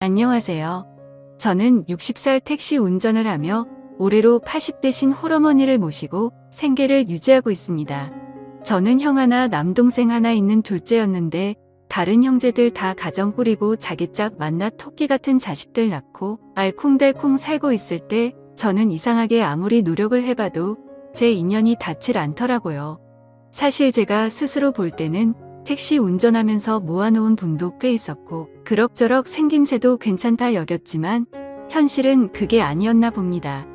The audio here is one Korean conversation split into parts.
안녕하세요. 저는 60살 택시 운전을 하며 올해로 80대신 홀어머니를 모시고 생계를 유지하고 있습니다. 저는 형 하나, 남동생 하나 있는 둘째였는데 다른 형제들 다 가정 꾸리고 자기 짝 만나 토끼 같은 자식들 낳고 알콩달콩 살고 있을 때 저는 이상하게 아무리 노력을 해봐도 제 인연이 닿질 않더라고요. 사실 제가 스스로 볼 때는 택시 운전하면서 모아놓은 돈도 꽤 있었고 그럭저럭 생김새도 괜찮다 여겼지만 현실은 그게 아니었나 봅니다.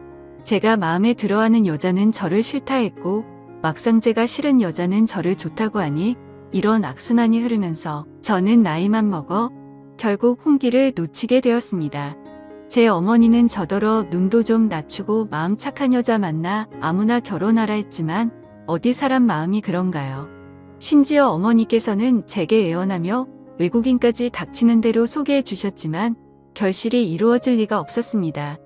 제가 마음에 들어하는 여자는 저를 싫다 했고 막상 제가 싫은 여자는 저를 좋다고 하니 이런 악순환이 흐르면서 저는 나이만 먹어 결국 홍기를 놓치게 되었습니다. 제 어머니는 저더러 눈도 좀 낮추고 마음 착한 여자 만나 아무나 결혼하라 했지만 어디 사람 마음이 그런가요? 심지어 어머니께서는 제게 애원하며 외국인까지 닥치는 대로 소개해 주셨지만 결실이 이루어질 리가 없었습니다.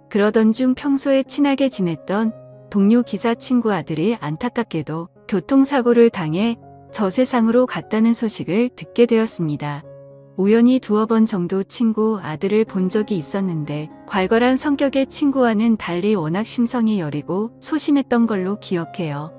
그러던 중 평소에 친하게 지냈던 동료 기사 친구 아들이 안타깝게도 교통사고를 당해 저 세상으로 갔다는 소식을 듣게 되었습니다. 우연히 두어 번 정도 친구 아들을 본 적이 있었는데 괄괄한 성격의 친구와는 달리 워낙 심성이 여리고 소심했던 걸로 기억해요.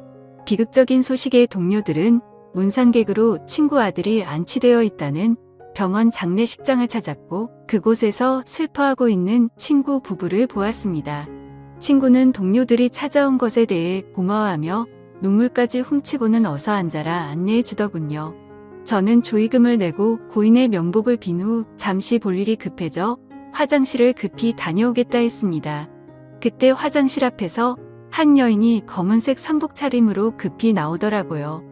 비극적인 소식의 동료들은 문상객으로 친구 아들이 안치되어 있다는 병원 장례식장을 찾았고 그곳에서 슬퍼하고 있는 친구 부부를 보았습니다. 친구는 동료들이 찾아온 것에 대해 고마워하며 눈물까지 훔치고는 어서 앉아라 안내해 주더군요. 저는 조의금을 내고 고인의 명복을 빈 후 잠시 볼 일이 급해져 화장실을 급히 다녀오겠다 했습니다. 그때 화장실 앞에서 한 여인이 검은색 상복 차림으로 급히 나오더라고요.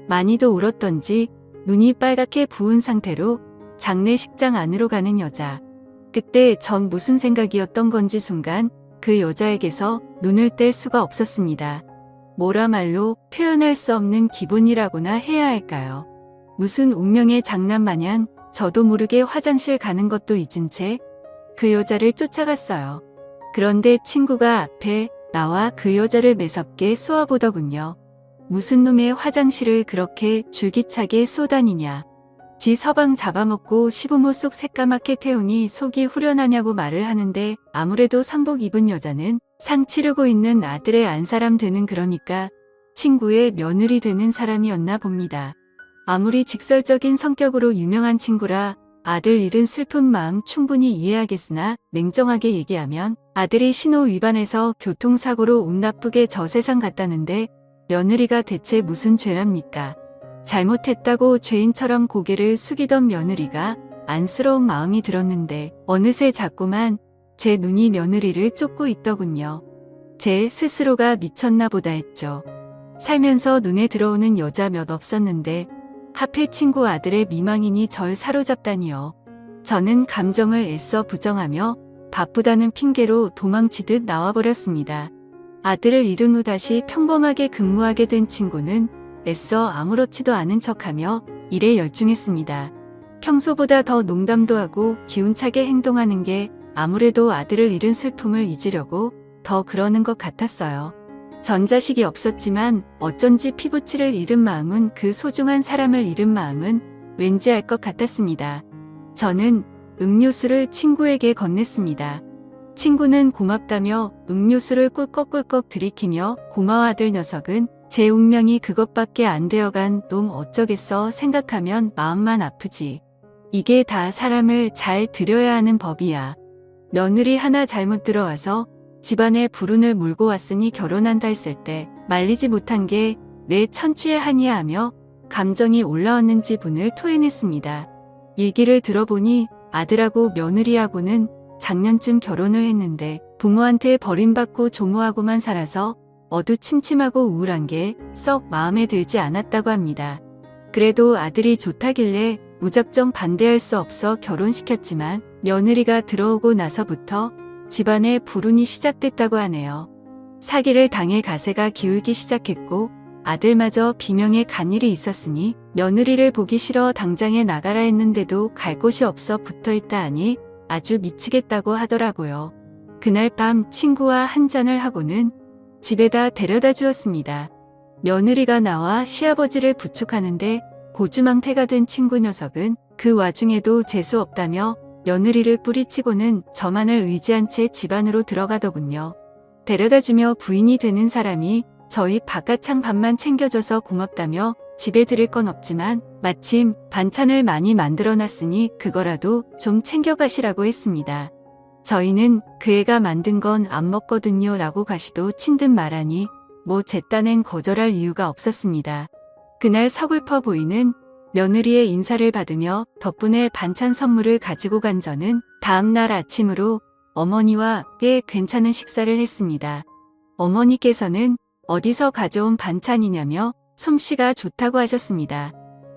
많이도 울었던지 눈이 빨갛게 부은 상태로 장례식장 안으로 가는 여자. 그때 전 무슨 생각이었던 건지 순간 그 여자에게서 눈을 뗄 수가 없었습니다. 뭐라 말로 표현할 수 없는 기분이라고나 해야 할까요? 무슨 운명의 장난 마냥 저도 모르게 화장실 가는 것도 잊은 채 그 여자를 쫓아갔어요. 그런데 친구가 앞에 나와 그 여자를 매섭게 쏘아보더군요. 무슨 놈의 화장실을 그렇게 줄기차게 쏘다니냐. 지 서방 잡아먹고 시부모 속 새까맣게 태우니 속이 후련하냐고 말을 하는데 아무래도 상복 입은 여자는 상 치르고 있는 아들의 안사람 되는 그러니까 친구의 며느리 되는 사람이었나 봅니다. 아무리 직설적인 성격으로 유명한 친구라 아들 잃은 슬픈 마음 충분히 이해하겠으나 냉정하게 얘기하면 아들이 신호 위반해서 교통사고로 운 나쁘게 저 세상 갔다는데 며느리가 대체 무슨 죄랍니까? 잘못했다고 죄인처럼 고개를 숙이던 며느리가 안쓰러운 마음이 들었는데 어느새 자꾸만 제 눈이 며느리를 쫓고 있더군요. 제 스스로가 미쳤나 보다 했죠. 살면서 눈에 들어오는 여자 몇 없었는데 하필 친구 아들의 미망인이 절 사로잡다니요. 저는 감정을 애써 부정하며 바쁘다는 핑계로 도망치듯 나와버렸습니다. 아들을 잃은 후 다시 평범하게 근무하게 된 친구는 애써 아무렇지도 않은 척하며 일에 열중했습니다. 평소보다 더 농담도 하고 기운차게 행동하는 게 아무래도 아들을 잃은 슬픔을 잊으려고 더 그러는 것 같았어요. 전자식이 없었지만 어쩐지 피부치를 잃은 마음은 그 소중한 사람을 잃은 마음은 왠지 알 것 같았습니다. 저는 음료수를 친구에게 건넸습니다. 친구는 고맙다며 음료수를 꿀꺽꿀꺽 들이키며 고마워 아들 녀석은 제 운명이 그것밖에 안 되어간 놈 어쩌겠어 생각하면 마음만 아프지. 이게 다 사람을 잘 들여야 하는 법이야. 며느리 하나 잘못 들어와서 집안에 불운을 몰고 왔으니 결혼한다 했을 때 말리지 못한 게 내 천추의 한이야 하며 감정이 올라왔는지 분을 토해냈습니다. 얘기를 들어보니 아들하고 며느리하고는 작년쯤 결혼을 했는데 부모한테 버림받고 조모하고만 살아서 어두침침하고 우울한 게 썩 마음에 들지 않았다고 합니다. 그래도 아들이 좋다길래 무작정 반대할 수 없어 결혼시켰지만 며느리가 들어오고 나서부터 집안에 불운이 시작됐다고 하네요. 사기를 당해 가세가 기울기 시작했고 아들마저 비명에 간 일이 있었으니 며느리를 보기 싫어 당장에 나가라 했는데도 갈 곳이 없어 붙어있다 하니 아주 미치겠다고 하더라고요. 그날 밤 친구와 한잔을 하고는 집에다 데려다 주었습니다. 며느리가 나와 시아버지를 부축하는데 고주망태가 된 친구 녀석은 그 와중에도 재수 없다며 며느리를 뿌리치고는 저만을 의지한 채 집 안으로 들어가더군요. 데려다주며 부인이 되는 사람이 저희 바깥창 밥만 챙겨줘서 고맙다며 집에 들을 건 없지만 마침 반찬을 많이 만들어놨으니 그거라도 좀 챙겨가시라고 했습니다. 저희는 그 애가 만든 건 안 먹거든요 라고 가시도 친듯 말하니 뭐 제 딴엔 거절할 이유가 없었습니다. 그날 서글퍼 보이는 며느리의 인사를 받으며 덕분에 반찬 선물을 가지고 간 저는 다음날 아침으로 어머니와 꽤 괜찮은 식사를 했습니다. 어머니께서는 어디서 가져온 반찬이냐며 솜씨가 좋다고 하셨습니다.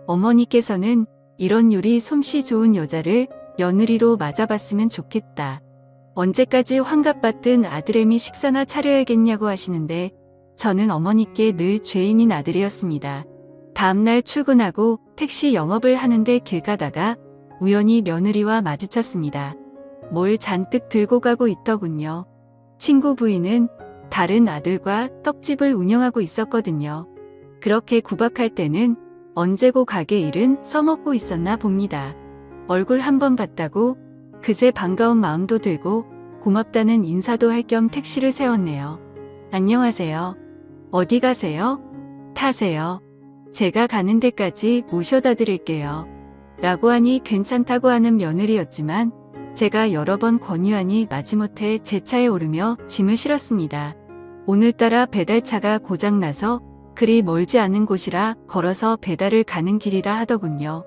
어머니께서는 이런 요리 솜씨 좋은 여자를 며느리로 맞아봤으면 좋겠다. 언제까지 환갑받든 아들애미 식사나 차려야겠냐고 하시는데 저는 어머니께 늘 죄인인 아들이었습니다. 다음날 출근하고 택시 영업을 하는데 길 가다가 우연히 며느리와 마주쳤습니다. 뭘 잔뜩 들고 가고 있더군요. 친구 부인은 다른 아들과 떡집을 운영하고 있었거든요. 그렇게 구박할 때는 언제고 가게 일은 써먹고 있었나 봅니다. 얼굴 한번 봤다고 그새 반가운 마음도 들고 고맙다는 인사도 할 겸 택시를 세웠네요. 안녕하세요. 어디 가세요? 타세요. 제가 가는 데까지 모셔다 드릴게요. 라고 하니 괜찮다고 하는 며느리였지만 제가 여러 번 권유하니 마지못해 제 차에 오르며 짐을 실었습니다. 오늘따라 배달차가 고장나서 그리 멀지 않은 곳이라 걸어서 배달을 가는 길이라 하더군요.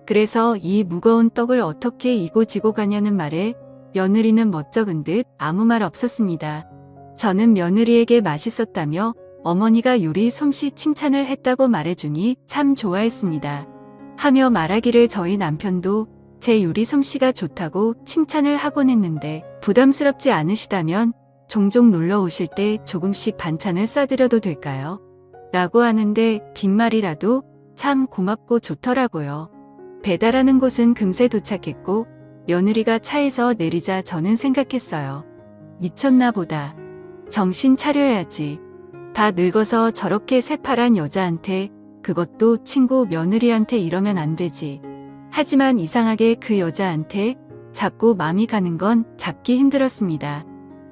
그래서 이 무거운 떡을 어떻게 이고 지고 가냐는 말에 며느리는 멋쩍은 듯 아무 말 없었습니다. 저는 며느리에게 맛있었다며 어머니가 요리 솜씨 칭찬을 했다고 말해주니 참 좋아했습니다. 하며 말하기를 저희 남편도 제 요리 솜씨가 좋다고 칭찬을 하곤 했는데 부담스럽지 않으시다면 종종 놀러 오실 때 조금씩 반찬을 싸드려도 될까요? 라고 하는데 빈말이라도 참 고맙고 좋더라고요. 배달하는 곳은 금세 도착했고 며느리가 차에서 내리자 저는 생각했어요. 미쳤나 보다. 정신 차려야지. 다 늙어서 저렇게 새파란 여자한테, 그것도 친구 며느리한테 이러면 안 되지. 하지만 이상하게 그 여자한테 자꾸 마음이 가는 건 잡기 힘들었습니다.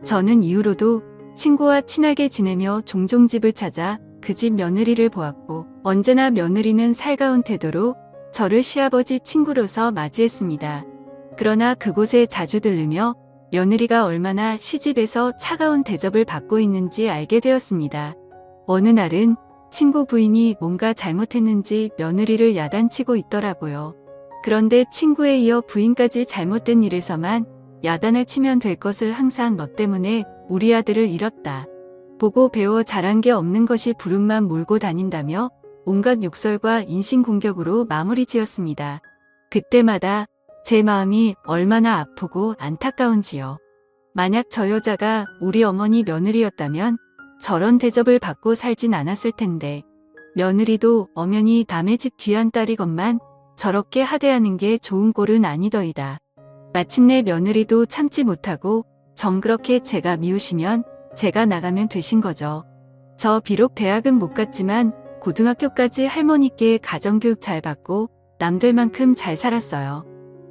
저는 이후로도 친구와 친하게 지내며 종종 집을 찾아 그 집 며느리를 보았고 언제나 며느리는 살가운 태도로 저를 시아버지 친구로서 맞이했습니다. 그러나 그곳에 자주 들르며 며느리가 얼마나 시집에서 차가운 대접을 받고 있는지 알게 되었습니다. 어느 날은 친구 부인이 뭔가 잘못했는지 며느리를 야단치고 있더라고요. 그런데 친구에 이어 부인까지 잘못된 일에서만 야단을 치면 될 것을 항상 너 때문에 우리 아들을 잃었다. 보고 배워 자란 게 없는 것이 부름만 몰고 다닌다며 온갖 욕설과 인신공격으로 마무리 지었습니다. 그때마다 제 마음이 얼마나 아프고 안타까운지요. 만약 저 여자가 우리 어머니 며느리였다면 저런 대접을 받고 살진 않았을 텐데 며느리도 엄연히 남의 집 귀한 딸이건만 저렇게 하대하는 게 좋은 꼴은 아니더이다. 마침내 며느리도 참지 못하고 정그렇게 제가 미우시면 제가 나가면 되신 거죠. 저 비록 대학은 못 갔지만 고등학교까지 할머니께 가정교육 잘 받고 남들만큼 잘 살았어요.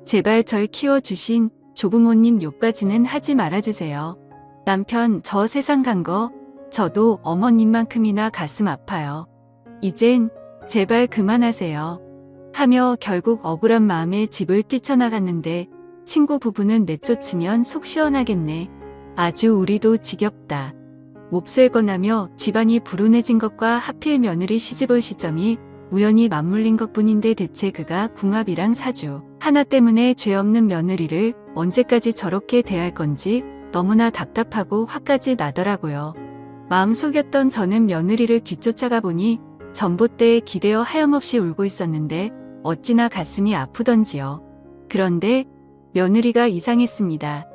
제발 절 키워주신 조부모님 욕까지는 하지 말아주세요. 남편 저 세상 간 거 저도 어머님만큼이나 가슴 아파요. 이젠 제발 그만하세요. 하며 결국 억울한 마음에 집을 뛰쳐나갔는데 친구 부부는 내쫓으면 속 시원하겠네. 아주 우리도 지겹다. 몹쓸 거나며 집안이 불운해진 것과 하필 며느리 시집올 시점이 우연히 맞물린 것뿐인데 대체 그가 궁합이랑 사주 하나 때문에 죄 없는 며느리를 언제까지 저렇게 대할 건지 너무나 답답하고 화까지 나더라고요. 마음 속였던 저는 며느리를 뒤쫓아가 보니 전봇대에 기대어 하염없이 울고 있었는데 어찌나 가슴이 아프던지요. 그런데 며느리가 이상했습니다.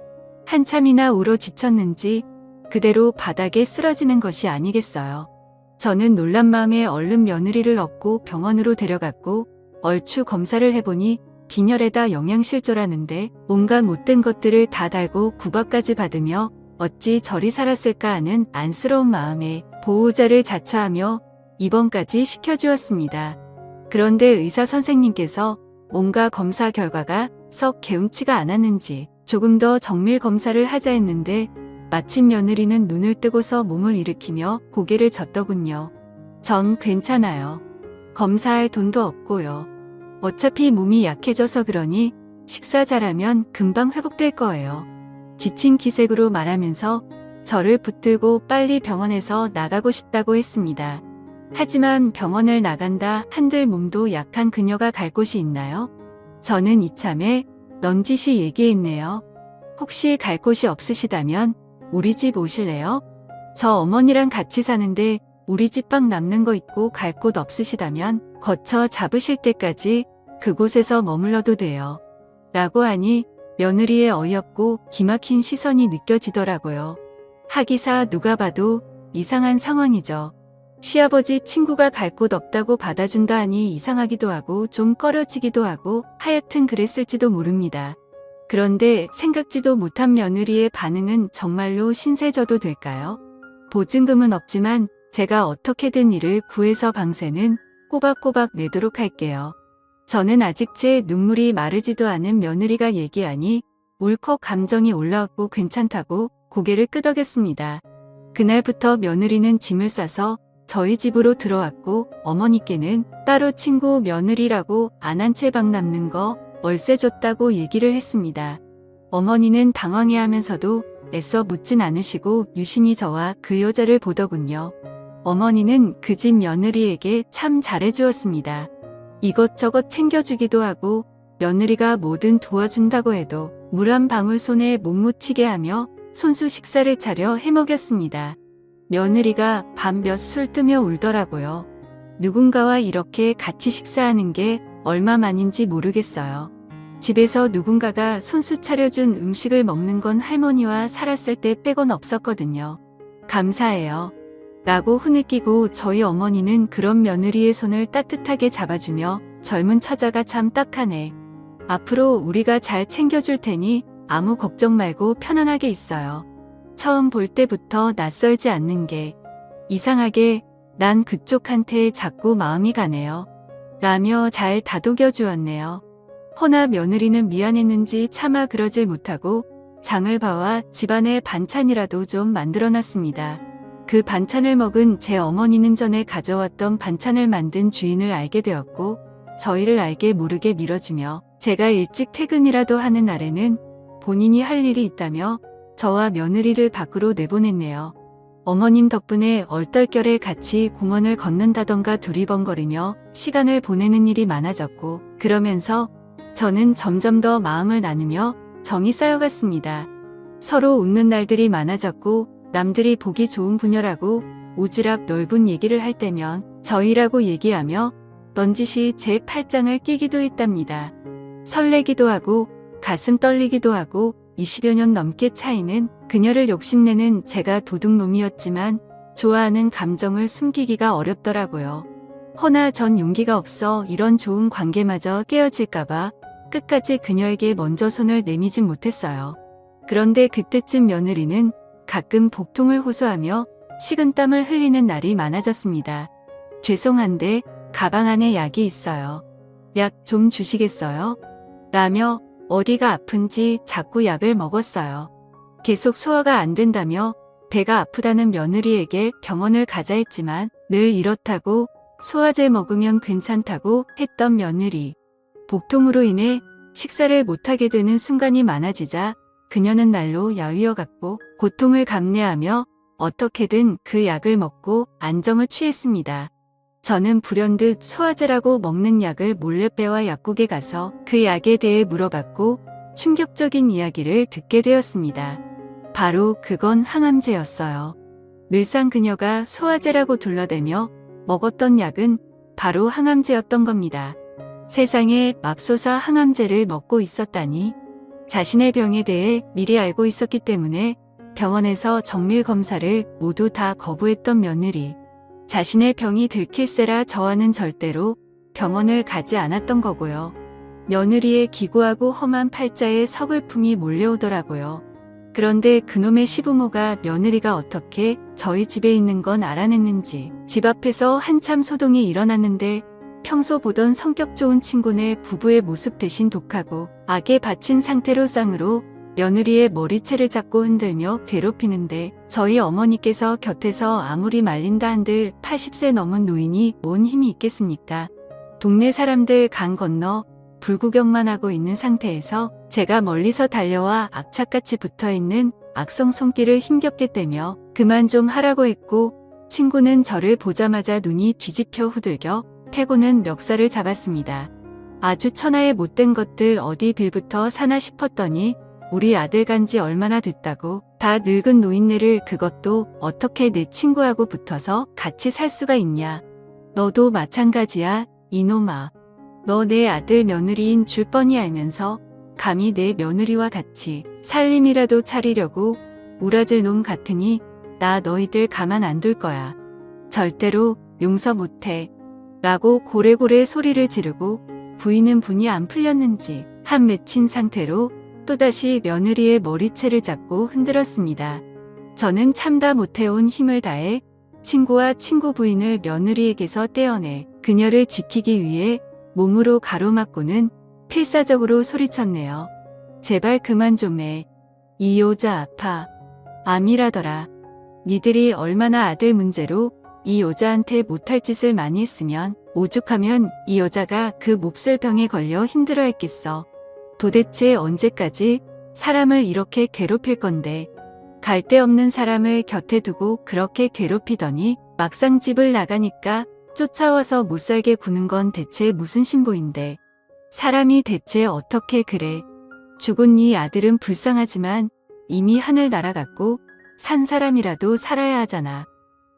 한참이나 울어 지쳤는지 그대로 바닥에 쓰러지는 것이 아니겠어요. 저는 놀란 마음에 얼른 며느리를 업고 병원으로 데려갔고 얼추 검사를 해보니 빈혈에다 영양실조라는데 온갖 못된 것들을 다 달고 구박까지 받으며 어찌 저리 살았을까 하는 안쓰러운 마음에 보호자를 자처하며 입원까지 시켜주었습니다. 그런데 의사 선생님께서 뭔가 검사 결과가 썩 개운치가 않았는지 조금 더 정밀 검사를 하자 했는데 마침 며느리는 눈을 뜨고서 몸을 일으키며 고개를 젓더군요. 전 괜찮아요. 검사할 돈도 없고요. 어차피 몸이 약해져서 그러니 식사 잘하면 금방 회복될 거예요. 지친 기색으로 말하면서 저를 붙들고 빨리 병원에서 나가고 싶다고 했습니다. 하지만 병원을 나간다 한들 몸도 약한 그녀가 갈 곳이 있나요? 저는 이참에 넌지시 얘기했네요. 혹시 갈 곳이 없으시다면 우리 집 오실래요? 저 어머니랑 같이 사는데 우리 집 방 남는 거 있고 갈 곳 없으시다면 거처 잡으실 때까지 그곳에서 머물러도 돼요. 라고 하니 며느리의 어이없고 기막힌 시선이 느껴지더라고요. 하기사 누가 봐도 이상한 상황이죠. 시아버지 친구가 갈 곳 없다고 받아준다 하니 이상하기도 하고 좀 꺼려지기도 하고 하여튼 그랬을지도 모릅니다. 그런데 생각지도 못한 며느리의 반응은 정말로 신세져도 될까요? 보증금은 없지만 제가 어떻게든 일을 구해서 방세는 꼬박꼬박 내도록 할게요. 저는 아직 제 눈물이 마르지도 않은 며느리가 얘기하니 울컥 감정이 올라왔고 괜찮다고 고개를 끄덕였습니다. 그날부터 며느리는 짐을 싸서 저희 집으로 들어왔고 어머니께는 따로 친구 며느리라고 안 한 채 방 남는 거 월세 줬다고 얘기를 했습니다. 어머니는 당황해하면서도 애써 묻진 않으시고 유심히 저와 그 여자를 보더군요. 어머니는 그 집 며느리에게 참 잘해주었습니다. 이것저것 챙겨주기도 하고 며느리가 뭐든 도와준다고 해도 물 한 방울 손에 못 묻히게 하며 손수 식사를 차려 해먹였습니다. 며느리가 밤 몇 술 뜨며 울더라고요. 누군가와 이렇게 같이 식사하는 게 얼마만인지 모르겠어요. 집에서 누군가가 손수 차려준 음식을 먹는 건 할머니와 살았을 때 빼곤 없었거든요. 감사해요. 라고 흐느끼고 저희 어머니는 그런 며느리의 손을 따뜻하게 잡아주며 젊은 처자가 참 딱하네. 앞으로 우리가 잘 챙겨줄 테니 아무 걱정 말고 편안하게 있어요. 처음 볼 때부터 낯설지 않는 게 이상하게 난 그쪽한테 자꾸 마음이 가네요. 라며 잘 다독여 주었네요. 허나 며느리는 미안했는지 차마 그러질 못하고 장을 봐와 집안에 반찬이라도 좀 만들어놨습니다. 그 반찬을 먹은 제 어머니는 전에 가져왔던 반찬을 만든 주인을 알게 되었고 저희를 알게 모르게 밀어주며 제가 일찍 퇴근이라도 하는 날에는 본인이 할 일이 있다며 저와 며느리를 밖으로 내보냈네요. 어머님 덕분에 얼떨결에 같이 공원을 걷는다던가 두리번거리며 시간을 보내는 일이 많아졌고 그러면서 저는 점점 더 마음을 나누며 정이 쌓여갔습니다. 서로 웃는 날들이 많아졌고 남들이 보기 좋은 부녀라고 오지랖 넓은 얘기를 할 때면 저희라고 얘기하며 넌지시 제 팔짱을 끼기도 했답니다. 설레기도 하고 가슴 떨리기도 하고 20여 년 넘게 차이는 그녀를 욕심내는 제가 도둑놈이었지만 좋아하는 감정을 숨기기가 어렵더라고요. 허나 전 용기가 없어 이런 좋은 관계마저 깨어질까봐 끝까지 그녀에게 먼저 손을 내미진 못했어요. 그런데 그때쯤 며느리는 가끔 복통을 호소하며 식은땀을 흘리는 날이 많아졌습니다. 죄송한데 가방 안에 약이 있어요. 약 좀 주시겠어요? 라며 어디가 아픈지 자꾸 약을 먹었어요. 계속 소화가 안 된다며 배가 아프다는 며느리에게 병원을 가자 했지만 늘 이렇다고 소화제 먹으면 괜찮다고 했던 며느리. 복통으로 인해 식사를 못하게 되는 순간이 많아지자 그녀는 날로 야위어갔고 고통을 감내하며 어떻게든 그 약을 먹고 안정을 취했습니다. 저는 불현듯 소화제라고 먹는 약을 몰래 빼와 약국에 가서 그 약에 대해 물어봤고 충격적인 이야기를 듣게 되었습니다. 바로 그건 항암제였어요. 늘상 그녀가 소화제라고 둘러대며 먹었던 약은 바로 항암제였던 겁니다. 세상에 맙소사 항암제를 먹고 있었다니. 자신의 병에 대해 미리 알고 있었기 때문에 병원에서 정밀 검사를 모두 다 거부했던 며느리. 자신의 병이 들킬세라 저와는 절대로 병원을 가지 않았던 거고요. 며느리의 기구하고 험한 팔자에 서글픔이 몰려오더라고요. 그런데 그놈의 시부모가 며느리가 어떻게 저희 집에 있는 건 알아냈는지 집 앞에서 한참 소동이 일어났는데 평소 보던 성격 좋은 친구네 부부의 모습 대신 독하고 악에 바친 상태로 쌍으로 며느리의 머리채를 잡고 흔들며 괴롭히는데 저희 어머니께서 곁에서 아무리 말린다 한들 80세 넘은 노인이 뭔 힘이 있겠습니까? 동네 사람들 강 건너 불구경만 하고 있는 상태에서 제가 멀리서 달려와 악착같이 붙어있는 악성 손길을 힘겹게 떼며 그만 좀 하라고 했고 친구는 저를 보자마자 눈이 뒤집혀 후들겨 패고는 멱살을 잡았습니다. 아주 천하의 못된 것들 어디 빌부터 사나 싶었더니 우리 아들 간지 얼마나 됐다고 다 늙은 노인네를 그것도 어떻게 내 친구하고 붙어서 같이 살 수가 있냐. 너도 마찬가지야 이놈아. 너 내 아들 며느리인 줄 뻔히 알면서 감히 내 며느리와 같이 살림이라도 차리려고 우라질 놈 같으니 나 너희들 가만 안 둘 거야. 절대로 용서 못해. 라고 고래고래 소리를 지르고 부인은 분이 안 풀렸는지 한 맺힌 상태로 또다시 며느리의 머리채를 잡고 흔들었습니다. 저는 참다 못해온 힘을 다해 친구와 친구 부인을 며느리에게서 떼어내 그녀를 지키기 위해 몸으로 가로막고는 필사적으로 소리쳤네요. 제발 그만 좀 해. 이 여자 아파. 암이라더라. 니들이 얼마나 아들 문제로 이 여자한테 못할 짓을 많이 했으면 오죽하면 이 여자가 그 몹쓸 병에 걸려 힘들어했겠어. 도대체 언제까지 사람을 이렇게 괴롭힐 건데. 갈 데 없는 사람을 곁에 두고 그렇게 괴롭히더니 막상 집을 나가니까 쫓아와서 못살게 구는 건 대체 무슨 신보인데. 사람이 대체 어떻게 그래. 죽은 네 아들은 불쌍하지만 이미 하늘 날아갔고 산 사람이라도 살아야 하잖아.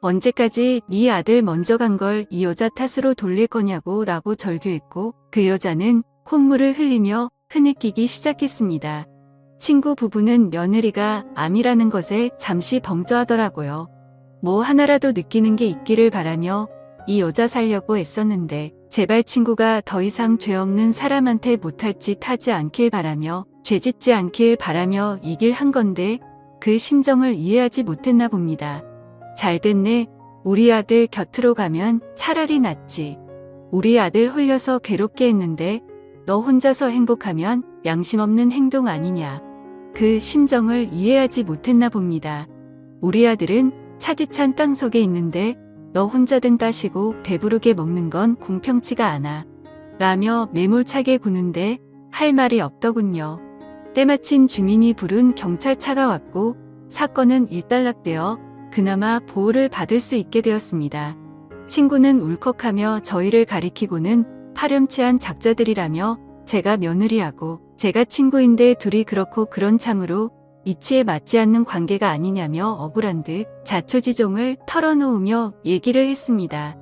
언제까지 네 아들 먼저 간 걸 이 여자 탓으로 돌릴 거냐고 라고 절규했고 그 여자는 콧물을 흘리며 흐느끼기 시작했습니다. 친구 부부는 며느리가 암이라는 것에 잠시 벙쪄하더라고요. 뭐 하나라도 느끼는 게 있기를 바라며 이 여자 살려고 애썼는데 제발 친구가 더 이상 죄 없는 사람한테 못할 짓 하지 않길 바라며 죄 짓지 않길 바라며 이 길 한 건데 그 심정을 이해하지 못했나 봅니다. 잘됐네. 우리 아들 곁으로 가면 차라리 낫지. 우리 아들 홀려서 괴롭게 했는데 너 혼자서 행복하면 양심 없는 행동 아니냐. 그 심정을 이해하지 못했나 봅니다. 우리 아들은 차디찬 땅속에 있는데 너 혼자든 따시고 배부르게 먹는 건 공평치가 않아. 라며 매몰차게 구는데 할 말이 없더군요. 때마침 주민이 부른 경찰차가 왔고 사건은 일단락되어 그나마 보호를 받을 수 있게 되었습니다. 친구는 울컥하며 저희를 가리키고는 파렴치한 작자들이라며 제가 며느리하고 제가 친구인데 둘이 그렇고 그런 참으로 이치에 맞지 않는 관계가 아니냐며 억울한 듯 자초지종을 털어놓으며 얘기를 했습니다.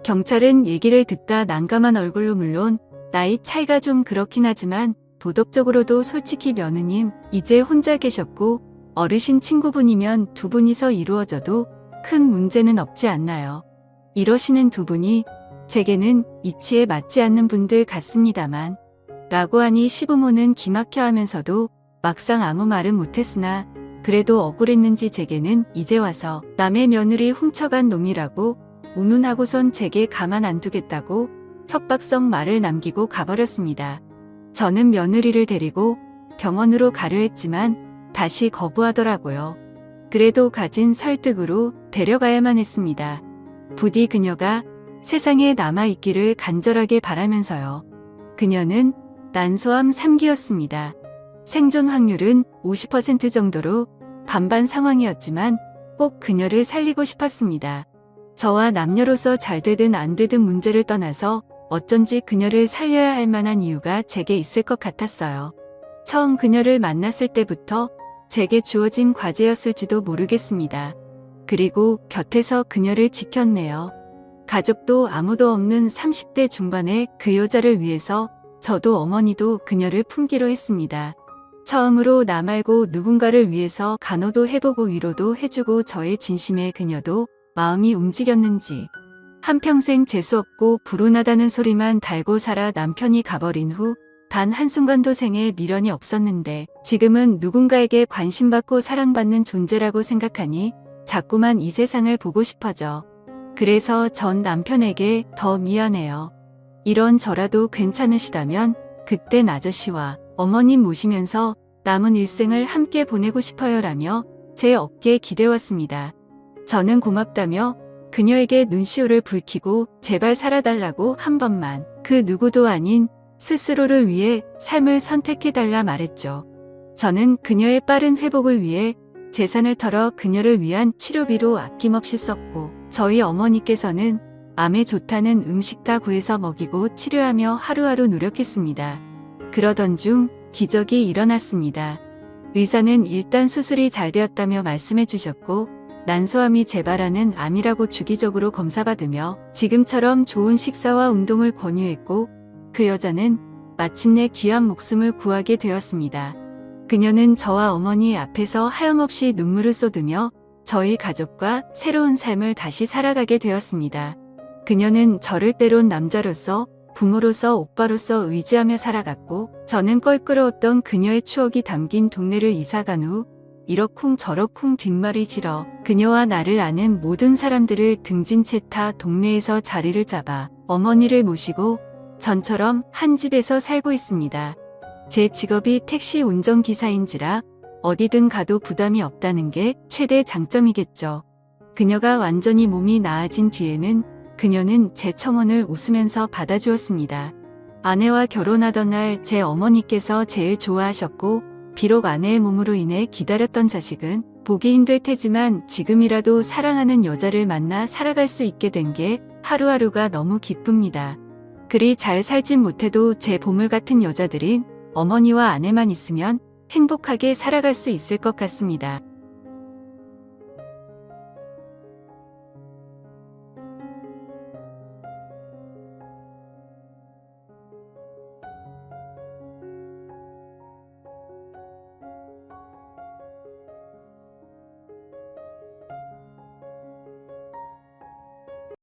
경찰은 얘기를 듣다 난감한 얼굴로 물론 나이 차이가 좀 그렇긴 하지만 도덕적으로도 솔직히 며느님 이제 혼자 계셨고 어르신 친구분이면 두 분이서 이루어져도 큰 문제는 없지 않나요? 이러시는 두 분이 제게는 이치에 맞지 않는 분들 같습니다만 라고 하니 시부모는 기막혀 하면서도 막상 아무 말은 못했으나 그래도 억울했는지 제게는 이제 와서 남의 며느리 훔쳐간 놈이라고 운운하고선 제게 가만 안 두겠다고 협박성 말을 남기고 가버렸습니다. 저는 며느리를 데리고 병원으로 가려 했지만 다시 거부하더라고요. 그래도 가진 설득으로 데려가야만 했습니다. 부디 그녀가 세상에 남아있기를 간절하게 바라면서요. 그녀는 난소암 3기였습니다. 생존 확률은 50% 정도로 반반 상황이었지만 꼭 그녀를 살리고 싶었습니다. 저와 남녀로서 잘 되든 안 되든 문제를 떠나서 어쩐지 그녀를 살려야 할 만한 이유가 제게 있을 것 같았어요. 처음 그녀를 만났을 때부터 제게 주어진 과제였을지도 모르겠습니다. 그리고 곁에서 그녀를 지켰네요. 가족도 아무도 없는 30대 중반의 그 여자를 위해서 저도 어머니도 그녀를 품기로 했습니다. 처음으로 나 말고 누군가를 위해서 간호도 해보고 위로도 해주고 저의 진심에 그녀도 마음이 움직였는지 한평생 재수없고 불운하다는 소리만 달고 살아 남편이 가버린 후 단 한순간도 생에 미련이 없었는데 지금은 누군가에게 관심받고 사랑받는 존재라고 생각하니 자꾸만 이 세상을 보고 싶어져. 그래서 전 남편에게 더 미안해요. 이런 저라도 괜찮으시다면 그땐 아저씨와 어머님 모시면서 남은 일생을 함께 보내고 싶어요라며 제 어깨에 기대왔습니다. 저는 고맙다며 그녀에게 눈시울을 붉히고 제발 살아달라고 한 번만 그 누구도 아닌 스스로를 위해 삶을 선택해달라 말했죠. 저는 그녀의 빠른 회복을 위해 재산을 털어 그녀를 위한 치료비로 아낌없이 썼고 저희 어머니께서는 암에 좋다는 음식 다 구해서 먹이고 치료하며 하루하루 노력했습니다. 그러던 중 기적이 일어났습니다. 의사는 일단 수술이 잘 되었다며 말씀해 주셨고 난소암이 재발하는 암이라고 주기적으로 검사받으며 지금처럼 좋은 식사와 운동을 권유했고 그 여자는 마침내 귀한 목숨을 구하게 되었습니다. 그녀는 저와 어머니 앞에서 하염없이 눈물을 쏟으며 저희 가족과 새로운 삶을 다시 살아가게 되었습니다. 그녀는 저를 때론 남자로서, 부모로서, 오빠로서 의지하며 살아갔고 저는 껄끄러웠던 그녀의 추억이 담긴 동네를 이사간 후 이러쿵 저러쿵 뒷말이 길어 그녀와 나를 아는 모든 사람들을 등진 채 타 동네에서 자리를 잡아 어머니를 모시고 전처럼 한 집에서 살고 있습니다. 제 직업이 택시 운전기사인지라 어디든 가도 부담이 없다는 게 최대 장점이겠죠. 그녀가 완전히 몸이 나아진 뒤에는 그녀는 제 청혼을 웃으면서 받아주었습니다. 아내와 결혼하던 날 제 어머니께서 제일 좋아하셨고 비록 아내의 몸으로 인해 기다렸던 자식은 보기 힘들 테지만 지금이라도 사랑하는 여자를 만나 살아갈 수 있게 된 게 하루하루가 너무 기쁩니다. 그리 잘 살진 못해도 제 보물 같은 여자들인 어머니와 아내만 있으면 행복하게 살아갈 수 있을 것 같습니다.